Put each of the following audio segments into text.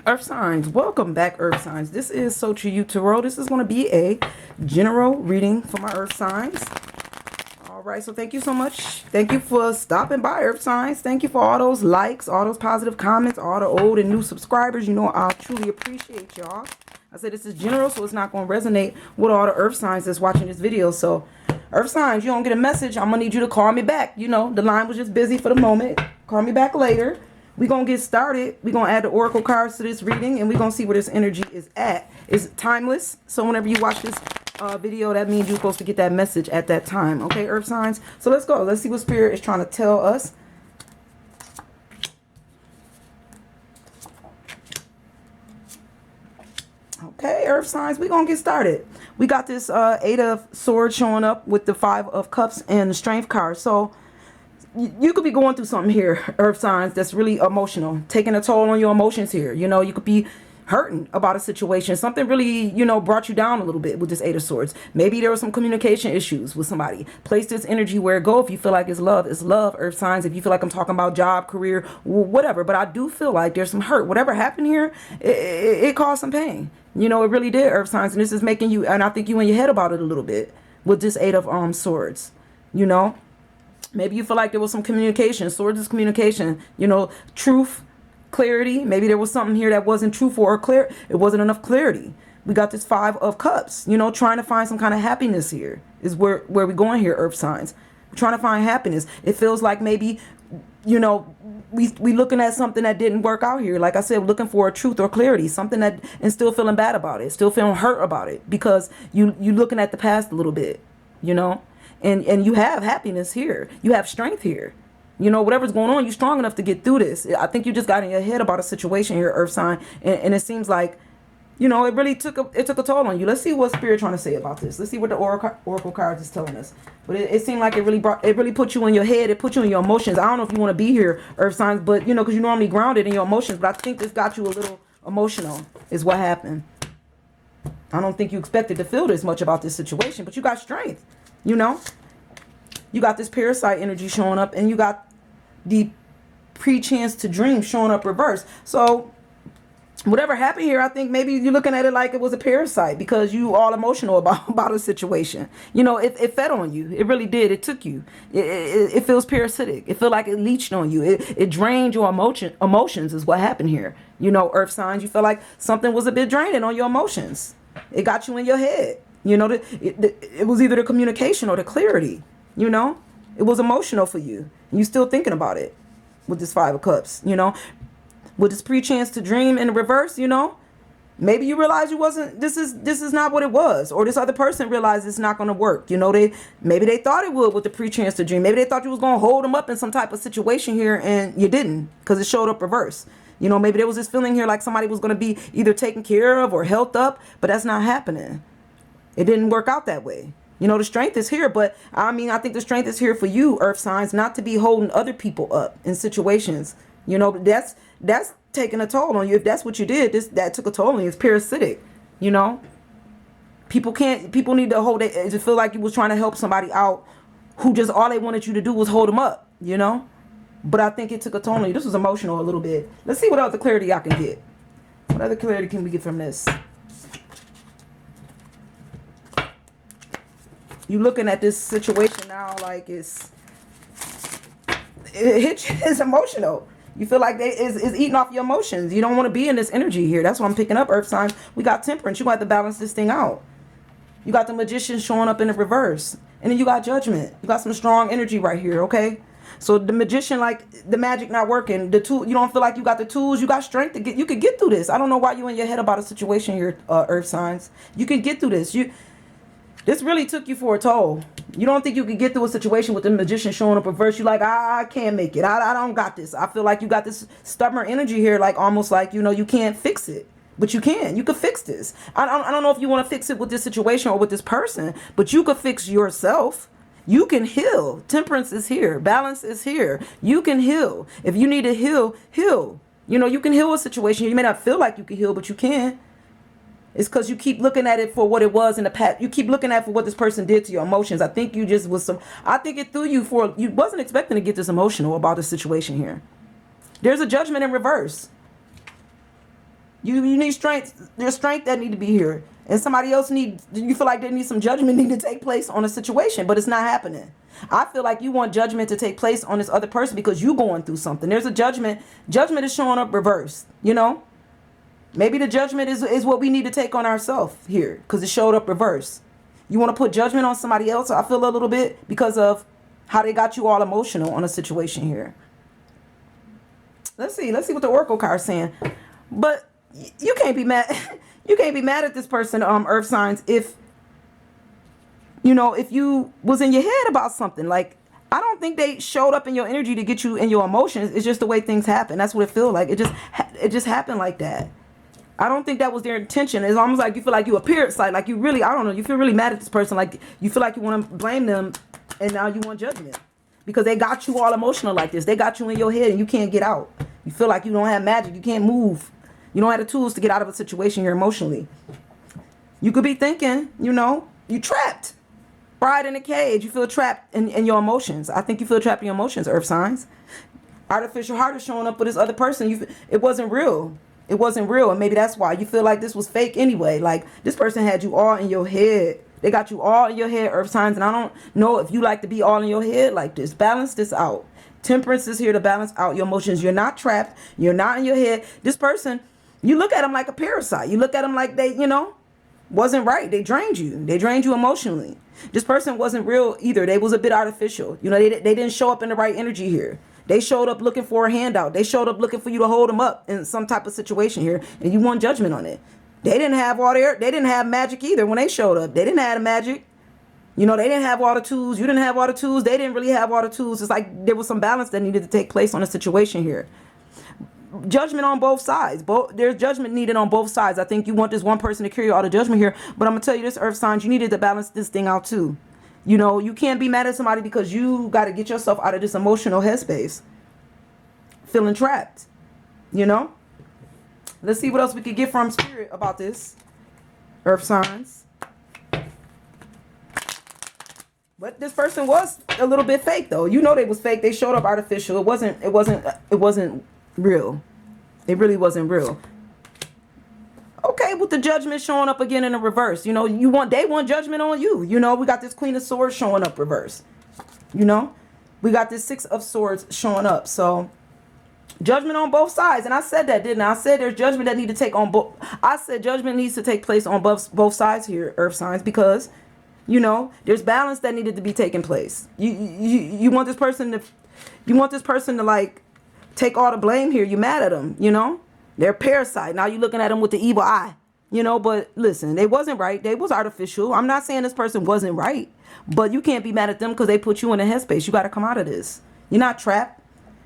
Earth signs, welcome back, Earth signs. This is Sochi Tarot. This is going to be a general reading for my Earth signs. All right, so thank you so much. Thank you for stopping by, Earth signs. Thank you for all those likes, all those positive comments, all the old and new subscribers. You know, I truly appreciate y'all. I said this is general, so it's not going to resonate with all the Earth signs that's watching this video. So, Earth signs, you don't get a message, I'm going to need you to call me back. You know, the line was just busy for the moment. Call me back later. We're going to get started. We're going to add the oracle cards to this reading, and we're going to see where this energy is at. It's timeless, so whenever you watch this video, that means you're supposed to get that message at that time. Okay, Earth signs? So let's go. Let's see what Spirit is trying to tell us. Okay, Earth signs, we're going to get started. We got this Eight of Swords showing up with the Five of Cups and the Strength card. So you could be going through something here, Earth signs, that's really emotional, taking a toll on your emotions here. You know, you could be hurting about a situation. Something really, you know, brought you down a little bit with this Eight of Swords. Maybe there were some communication issues with somebody. Place this energy where it go. If you feel like it's love, Earth signs. If you feel like I'm talking about job, career, whatever. But I do feel like there's some hurt. Whatever happened here, it caused some pain. You know, it really did, Earth signs. And this is making you, and I think you in your head about it a little bit with this Eight of Swords, you know. Maybe you feel like there was some communication. Swords is communication. You know, truth, clarity. Maybe there was something here that wasn't truthful or clear. It wasn't enough clarity. We got this Five of Cups. You know, trying to find some kind of happiness here is where we're going here, Earth signs. We're trying to find happiness. It feels like maybe, you know, we looking at something that didn't work out here. Like I said, looking for a truth or clarity. Something that, and still feeling bad about it. Still feeling hurt about it. Because you looking at the past a little bit, you know. And you have happiness here. You have strength here. You know, whatever's going on, you're strong enough to get through this. I think you just got in your head about a situation here, Earth sign. And it seems like, you know, it really took a toll on you. Let's see what Spirit trying to say about this. Let's see what the oracle cards is telling us. But it seemed like it really put you in your head. It put you in your emotions. I don't know if you want to be here, Earth signs, but, you know, because you're normally grounded in your emotions. But I think this got you a little emotional is what happened. I don't think you expected to feel this much about this situation, but you got strength. You know, you got this parasite energy showing up, and you got the pre-chance to dream showing up reverse. So whatever happened here, I think maybe you're looking at it like it was a parasite because you all emotional about a situation. You know, it fed on you. It really did. It took you. It feels parasitic. It feel like it leached on you. It drained your emotions is what happened here. You know, Earth signs, you feel like something was a bit draining on your emotions. It got you in your head. You know, it was either the communication or the clarity, you know. It was emotional for you. And you still thinking about it with this Five of Cups, you know. With this pre-chance to dream in the reverse, you know. Maybe you realize you wasn't, this is not what it was. Or this other person realized it's not going to work. You know, maybe they thought it would with the pre-chance to dream. Maybe they thought you was going to hold them up in some type of situation here, and you didn't because it showed up reverse. You know, maybe there was this feeling here like somebody was going to be either taken care of or helped up, but that's not happening. It didn't work out that way. You know, the strength is here, but I mean, I think the strength is here for you, Earth signs, not to be holding other people up in situations. You know, that's taking a toll on you. If that's what you did, that took a toll on you. It's parasitic, you know. People need to hold it, to feel like you was trying to help somebody out who just all they wanted you to do was hold them up, you know. But I think it took a toll on you. This was emotional a little bit. Let's see what other clarity I can get. What other clarity can we get from this? You looking at this situation now like it hits you. It's emotional. You feel like it's eating off your emotions. You don't want to be in this energy here. That's what I'm picking up, Earth signs. We got Temperance. You got to balance this thing out. You got the Magician showing up in the reverse. And then you got Judgment. You got some strong energy right here, okay? So the Magician, like the magic not working. The tool, you don't feel like you got the tools. You got strength to get. You could get through this. I don't know why you in your head about a situation here, Earth signs. You can get through this. This really took you for a toll. You don't think you can get through a situation with the Magician showing up reverse. You like, I can't make it. I don't got this. I feel like you got this stubborn energy here, like almost like, you know, you can't fix it. But you can. You could fix this. I don't know if you want to fix it with this situation or with this person, but you could fix yourself. You can heal. Temperance is here. Balance is here. You can heal. If you need to heal, heal. You know, you can heal a situation. You may not feel like you can heal, but you can. It's because you keep looking at it for what it was in the past. You keep looking at it for what this person did to your emotions. I think you just was I think it threw you for, you wasn't expecting to get this emotional about the situation here. There's a Judgment in reverse. You need strength. There's strength that need to be here. And somebody else you feel like they need some judgment need to take place on a situation, but it's not happening. I feel like you want judgment to take place on this other person because you going through something. There's a judgment. Judgment is showing up reversed, you know? Maybe the judgment is what we need to take on ourselves here because it showed up reversed. You want to put judgment on somebody else, I feel a little bit, because of how they got you all emotional on a situation here. Let's see what the Oracle card is saying. But you can't be mad. You can't be mad at this person, earth signs, if if you was in your head about something. Like, I don't think they showed up in your energy to get you in your emotions. It's just the way things happen. That's what it feels like. It just happened like that. I don't think that was their intention. It's almost like you feel like you a parasite. Like you really, I don't know, you feel really mad at this person. Like you feel like you want to blame them, and now you want judgment because they got you all emotional like this. They got you in your head and you can't get out. You feel like you don't have magic. You can't move. You don't have the tools to get out of a situation here emotionally. You could be thinking, you trapped. Pride in a cage. You feel trapped in your emotions. I think you feel trapped in your emotions, earth signs. Artificial heart is showing up with this other person. It wasn't real. It wasn't real. And maybe that's why you feel like this was fake anyway. Like, this person had you all in your head. They got you all in your head, earth signs. And I don't know if you like to be all in your head like this. Balance this out. Temperance is here to balance out your emotions. You're not trapped. You're not in your head. This person, you look at them like a parasite. You look at them like they, wasn't right. They drained you. They drained you emotionally. This person wasn't real either. They was a bit artificial. They didn't show up in the right energy here. They showed up looking for a handout. They showed up looking for you to hold them up in some type of situation here, and you want judgment on it. They didn't have they didn't have magic either when they showed up. They didn't have the magic. They didn't have all the tools. You didn't have all the tools. They didn't really have all the tools. It's like there was some balance that needed to take place on a situation here. Judgment on both sides. There's judgment needed on both sides. I think you want this one person to carry all the judgment here, but I'm gonna tell you this, earth signs, you needed to balance this thing out too. You can't be mad at somebody because you got to get yourself out of this emotional headspace, feeling trapped. Let's see what else we could get from spirit about this, earth signs. But this person was a little bit fake though. They was fake. They showed up artificial. It wasn't real. It really wasn't real. Okay, with the judgment showing up again in the reverse. They want judgment on you. We got this Queen of Swords showing up reverse. We got this Six of Swords showing up. So judgment on both sides. And I said that, didn't I? I said there's judgment that need to take on both. I said judgment needs to take place on both sides here, earth signs, because there's balance that needed to be taking place. You want this person to like take all the blame here. You mad at them, They're a parasite. Now you're looking at them with the evil eye, but listen, they wasn't right. They was artificial. I'm not saying this person wasn't right, but you can't be mad at them because they put you in a headspace. You got to come out of this. You're not trapped.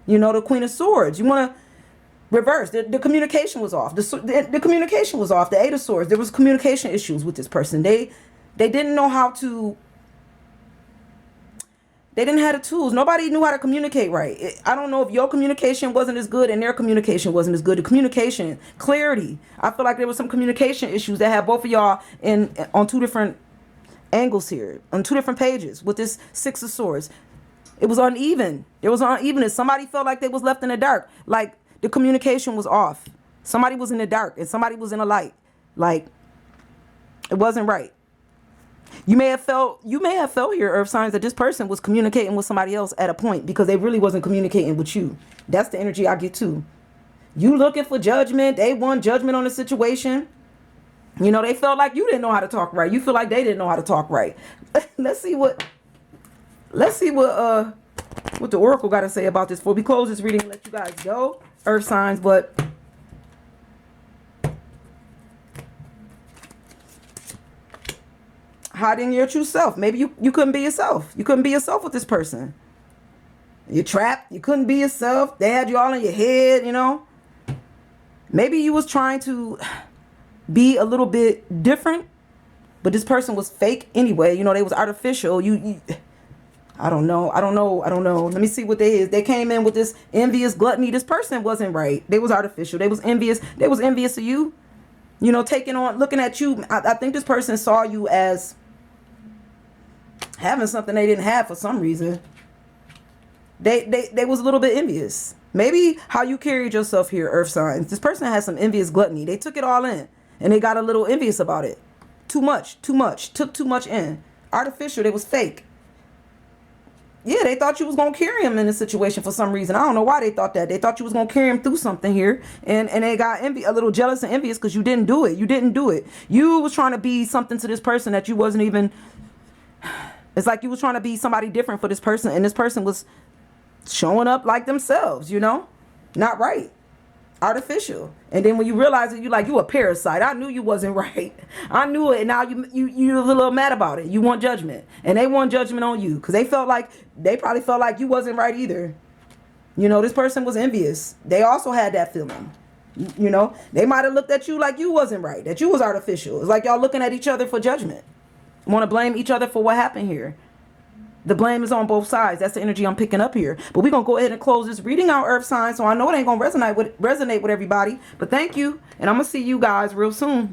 The Queen of Swords. You want to reverse. The communication was off. The communication was off. The Eight of Swords. There was communication issues with this person. They didn't know how to. They didn't have the tools. Nobody knew how to communicate right. I don't know if your communication wasn't as good and their communication wasn't as good. The communication, clarity. I feel like there was some communication issues that had both of y'all on two different angles here, on two different pages with this Six of Swords. It was uneven. There was unevenness. Somebody felt like they was left in the dark. Like the communication was off. Somebody was in the dark and somebody was in the light. Like it wasn't right. You may have felt here, earth signs, that this person was communicating with somebody else at a point because they really wasn't communicating with you. That's the energy I get too. You looking for judgment. They want judgment on the situation. They felt like you didn't know how to talk right. You feel like they didn't know how to talk right. Let's see what the Oracle got to say about this before we close this reading and let you guys go, earth signs. But hiding your true self. Maybe you couldn't be yourself. You couldn't be yourself with this person. You're trapped. You couldn't be yourself. They had you all in your head, Maybe you was trying to be a little bit different, but this person was fake anyway. They was artificial. I don't know. Let me see what they is. They came in with this envious gluttony. This person wasn't right. They was artificial. They was envious. They was envious of you. Taking on, looking at you. I think this person saw you as having something they didn't have for some reason. They was a little bit envious. Maybe how you carried yourself here, earth signs. This person has some envious gluttony. They took it all in and they got a little envious about it. Too much, took too much in. Artificial, they was fake. Yeah, they thought you was going to carry him in this situation for some reason. I don't know why they thought that. They thought you was going to carry him through something here. And they got a little jealous and envious because you didn't do it. You didn't do it. You was trying to be something to this person that you wasn't even. It's like you was trying to be somebody different for this person. And this person was showing up like themselves, you know? Not right. Artificial. And then when you realize it, you a parasite. I knew you wasn't right. I knew it. And now you're a little mad about it. You want judgment. And they want judgment on you because they probably felt like you wasn't right either. You know, this person was envious. They also had that feeling. You know, they might have looked at you like you wasn't right, that you was artificial. It's like y'all looking at each other for judgment. Want to blame each other for what happened here. The blame is on both sides. That's the energy I'm picking up here. But we're going to go ahead and close this reading out, earth signs. So I know it ain't going to resonate with everybody. But thank you. And I'm going to see you guys real soon.